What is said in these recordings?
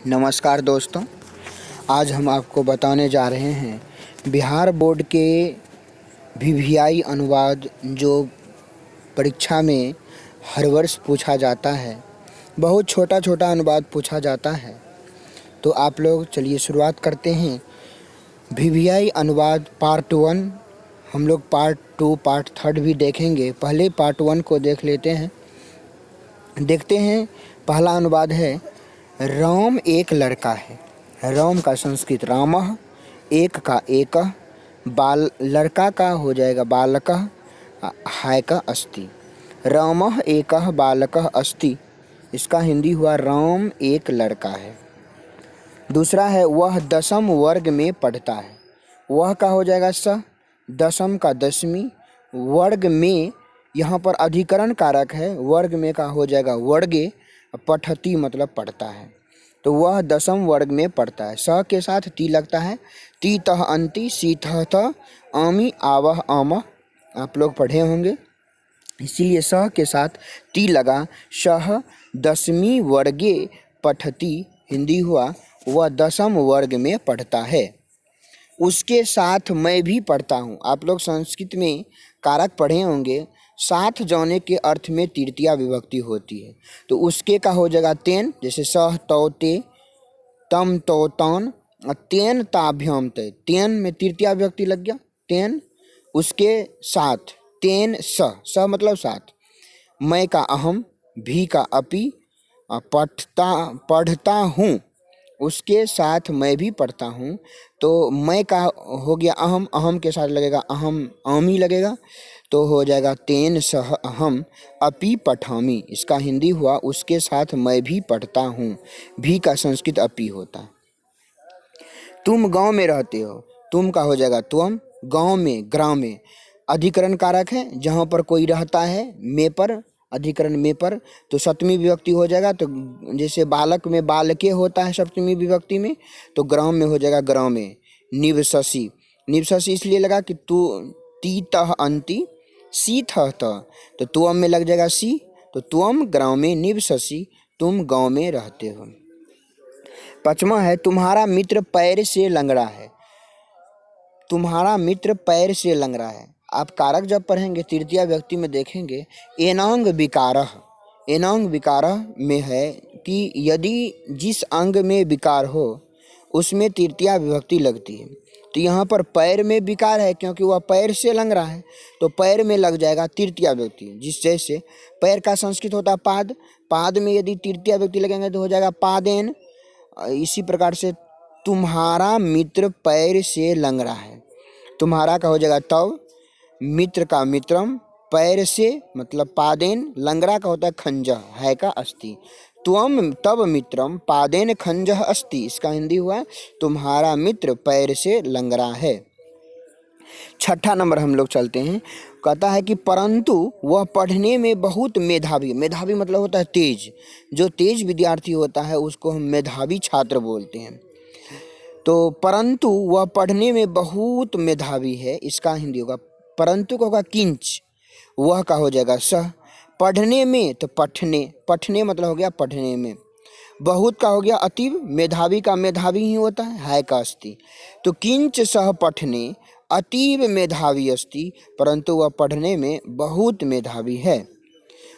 नमस्कार दोस्तों, आज हम आपको बताने जा रहे हैं बिहार बोर्ड के वीवीआई अनुवाद जो परीक्षा में हर वर्ष पूछा जाता है। बहुत छोटा छोटा अनुवाद पूछा जाता है। तो आप लोग चलिए शुरुआत करते हैं। वीवीआई अनुवाद पार्ट 1, हम लोग पार्ट 2 पार्ट 3 भी देखेंगे। पहले पार्ट 1 को देख लेते हैं। देखते हैं, पहला अनुवाद है, राम एक लड़का है। राम का संस्कृत रामः, एक का एकः, लड़का का हो जाएगा बालकः, है का अस्ति। रामः एकः बालकः अस्ति, इसका हिंदी हुआ राम एक लड़का है। दूसरा है, वह 10वीं वर्ग में पढ़ता है। वह का हो जाएगा स, 10वीं का 10वीं, वर्ग में यहाँ पर अधिकरण कारक है। वर्ग में का हो जाएगा वर्गे, पठती मतलब पढ़ता है। तो वह 10वीं वर्ग में पढ़ता है। स के साथ ती लगता है। ती तह अंति, सी थह थ, आमी आवह आमह, आप लोग पढ़े होंगे, इसीलिए स के साथ ती लगा। सह 10वीं वर्गे पठती, हिंदी हुआ वह 10वीं वर्ग में पढ़ता है। उसके साथ मैं भी पढ़ता हूँ। आप लोग संस्कृत में कारक पढ़े होंगे। साथ जाने के अर्थ में तृतीया विभक्ति होती है। तो उसके का हो जाएगा तेन, जैसे सह तौ ते, तम तो तान, तेन ताभ्याम तय। तेन में तृतीया विभक्ति लग गया, तेन। उसके साथ तेन स मतलब साथ। मैं का अहम, भी का अपि, पढ़ता हूँ, उसके साथ मैं भी पढ़ता हूँ। तो मैं का हो गया अहम, अहम के साथ लगेगा अहम, आमी लगेगा, तो हो जाएगा तेन सह अहम अपि पठामी, इसका हिंदी हुआ उसके साथ मैं भी पढ़ता हूँ। भी का संस्कृत अपि होता है। तुम गांव में रहते हो, तुम का हो जाएगा तुम, गांव में ग्राम में अधिकरण कारक है। जहाँ पर कोई रहता है, में पर अधिकरण में पर, तो 7वीं विभक्ति हो जाएगा। तो जैसे बालक में बालके होता है 7वीं विभक्ति में, तो ग्राम में हो जाएगा ग्राम में। निवससी, निवससी इसलिए लगा कि तू ती तह अंति, सी थह त, तो तुम में लग जाएगा सी, तो तुम ग्राम में निवससी, तुम गांव में रहते हो। 5वां है, तुम्हारा मित्र पैर से लंगड़ा है। तुम्हारा मित्र पैर से लंगड़ा है। आप कारक जब पढ़ेंगे तृतीया व्यक्ति में देखेंगे, एनांग विकारः। एनांग विकारः में है कि यदि जिस अंग में विकार हो उसमें तृतीया विभक्ति लगती है। तो यहाँ पर पैर में विकार है क्योंकि वह पैर से लंगड़ा है, तो पैर में लग जाएगा तृतीया व्यक्ति। जिस जैसे पैर का संस्कृत होता है पाद, पाद में यदि तृतीया व्यक्ति लगेंगे तो हो जाएगा पादेन। इसी प्रकार से तुम्हारा मित्र पैर से लंगड़ा है। तुम्हारा का हो जाएगा तव, मित्र का मित्रम, पैर से मतलब पादेन, लंगड़ा का होता है खंजह, है का अस्ति। त्वम तव मित्रम पादेन खंजह अस्ति, इसका हिंदी हुआ तुम्हारा मित्र पैर से लंगड़ा है। 6ठा नंबर हम लोग चलते हैं। कहता है कि परंतु वह पढ़ने में बहुत मेधावी, मेधावी मतलब होता है तेज। जो तेज विद्यार्थी होता है उसको हम मेधावी छात्र बोलते हैं। तो परंतु वह पढ़ने में बहुत मेधावी है, इसका हिंदी होगा परंतु का होगा किंच, वह का हो जाएगा सह। पढ़ने में तो पठने, पठने मतलब हो गया पढ़ने में। बहुत का हो गया अतीव, मेधावी का मेधावी ही होता है का अस्ति। तो किंच सह पठने अतीव मेधावी अस्ति, परंतु वह पढ़ने में बहुत मेधावी है।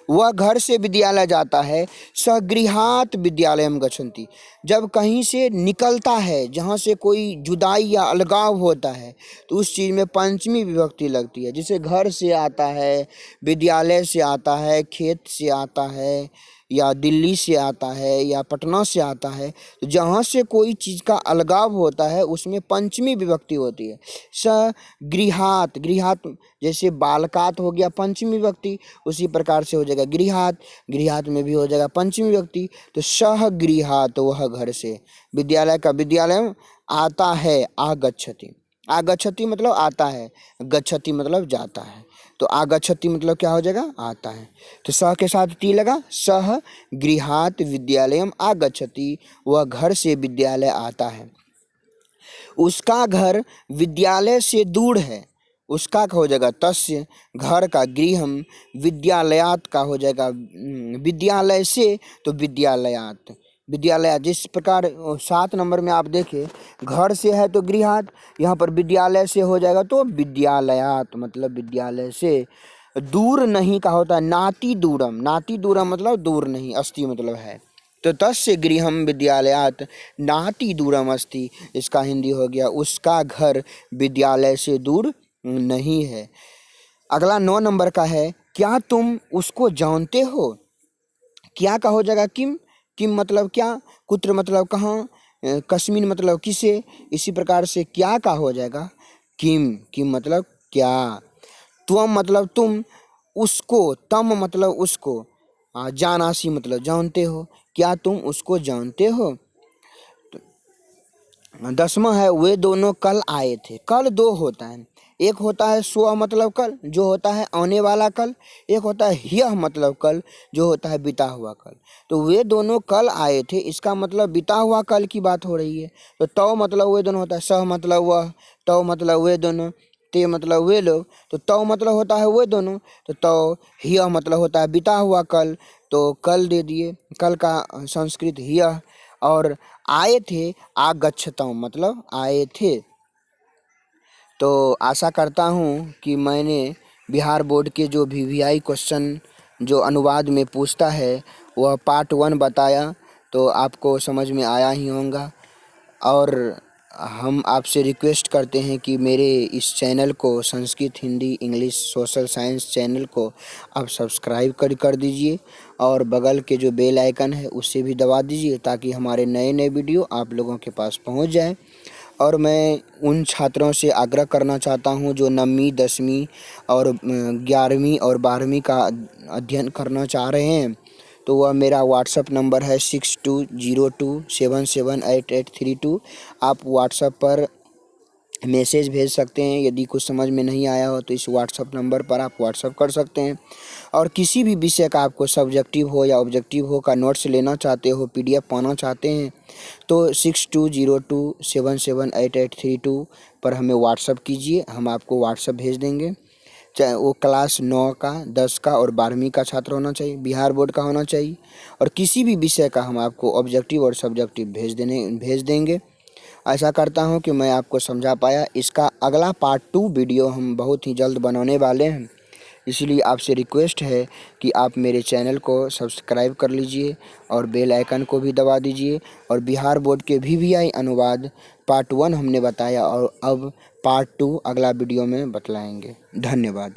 वह घर से विद्यालय जाता है। सह गृहात विद्यालयम गच्छन्ति, जब कहीं से निकलता है, जहाँ से कोई जुदाई या अलगाव होता है, तो उस चीज़ में 5वीं विभक्ति लगती है। जैसे घर से आता है, विद्यालय से आता है, खेत से आता है, या दिल्ली से आता है, या पटना से आता है, तो जहाँ से कोई चीज़ का अलगाव होता है उसमें 5वीं विभक्ति होती है। स गृहात, गृहात जैसे बालकात हो गया 5वीं विभक्ति, उसी प्रकार से हो जाएगा गृहात, गृहात में भी हो जाएगा 5वीं विभक्ति। तो सह गृहात, वह घर से, विद्यालय का विद्यालय, आता है आगच्छति, आगच्छति मतलब आता है, गच्छति मतलब जाता है। तो आगच्छति मतलब क्या हो जाएगा, आता है। तो सह के साथ ती लगा, सह गृहात विद्यालयम आगच्छति, वह घर से विद्यालय आता है। उसका घर विद्यालय से दूर है, उसका हो जाएगा तस्य, घर का गृहम, विद्यालयात का हो जाएगा विद्यालय से, तो विद्यालयात, विद्यालय। जिस प्रकार 7 नंबर में आप देखें, घर से है तो गृहात, यहाँ पर विद्यालय से हो जाएगा तो विद्यालयात, मतलब विद्यालय से। दूर नहीं का होता है नाति दूरम, नाति दूरम मतलब दूर नहीं, अस्ति मतलब है। तो तस्य गृहम विद्यालयात नाति दूरम अस्ति, इसका हिंदी हो गया उसका घर विद्यालय से दूर नहीं है। अगला 9 नंबर का है, क्या तुम उसको जानते हो। क्या का हो जाएगा किम, किम मतलब क्या, कुत्र मतलब कहाँ, कस्मिन मतलब किसे। इसी प्रकार से क्या का हो जाएगा किम, किम मतलब क्या। त्वम मतलब तुम, उसको, तम मतलब उसको, जानासी मतलब जानते हो, क्या तुम उसको जानते हो। 10वां है, वे दोनों कल आए थे। कल 2 होता है, एक होता है स्व मतलब कल जो होता है आने वाला कल, एक होता है ह्यः मतलब कल जो होता है बीता हुआ कल। तो वे दोनों कल आए थे, इसका मतलब बीता हुआ कल की बात हो रही है। तो तौ मतलब वे दोनों होता है, सह मतलब वह, तौ मतलब वे दोनों, ते मतलब वे लोग। तो तौ मतलब होता है वे दोनों, तो तौ। ह्यः मतलब होता है बीता हुआ कल, तो कल दे दिए, कल का संस्कृत ह्यः। और आए थे आगच्छतम मतलब आए थे। तो आशा करता हूँ कि मैंने बिहार बोर्ड के जो वीवीआई क्वेश्चन जो अनुवाद में पूछता है वह पार्ट 1 बताया, तो आपको समझ में आया ही होगा। और हम आपसे रिक्वेस्ट करते हैं कि मेरे इस चैनल को, Sanskrit Hindi English social science channel को आप सब्सक्राइब कर दीजिए, और बगल के जो बेल आइकन है उसे भी दबा दीजिए, ताकि हमारे नए नए वीडियो आप लोगों के पास पहुंच जाए। और मैं उन छात्रों से आग्रह करना चाहता हूं जो 9वीं 10वीं और 11वीं और 12वीं का अध्ययन करना चाह रहे हैं, तो वह मेरा व्हाट्सअप नंबर है 6202778832। आप व्हाट्सअप पर मैसेज भेज सकते हैं। यदि कुछ समझ में नहीं आया हो तो इस व्हाट्सअप नंबर पर आप व्हाट्सअप कर सकते हैं। और किसी भी विषय का आपको सब्जेक्टिव हो या ऑब्जेक्टिव हो का नोट्स लेना चाहते हो, पीडीएफ पाना चाहते हैं, तो 6202778832 पर हमें व्हाट्सअप कीजिए, हम आपको व्हाट्सअप भेज देंगे। चाहे वो क्लास 9 का, 10 का और 12वीं का छात्र होना चाहिए, बिहार बोर्ड का होना चाहिए, और किसी भी विषय का हम आपको ऑब्जेक्टिव और सब्जेक्टिव भेज देंगे। आशा करता हूं कि मैं आपको समझा पाया। इसका अगला पार्ट 2 वीडियो हम बहुत ही जल्द बनाने वाले हैं, इसलिए आपसे रिक्वेस्ट है कि आप मेरे चैनल को सब्सक्राइब कर लीजिए और बेल आइकन को भी दबा दीजिए। और बिहार बोर्ड के वीवीआई अनुवाद पार्ट 1 हमने बताया, और अब पार्ट 2 अगला वीडियो में बतलाएंगे। धन्यवाद।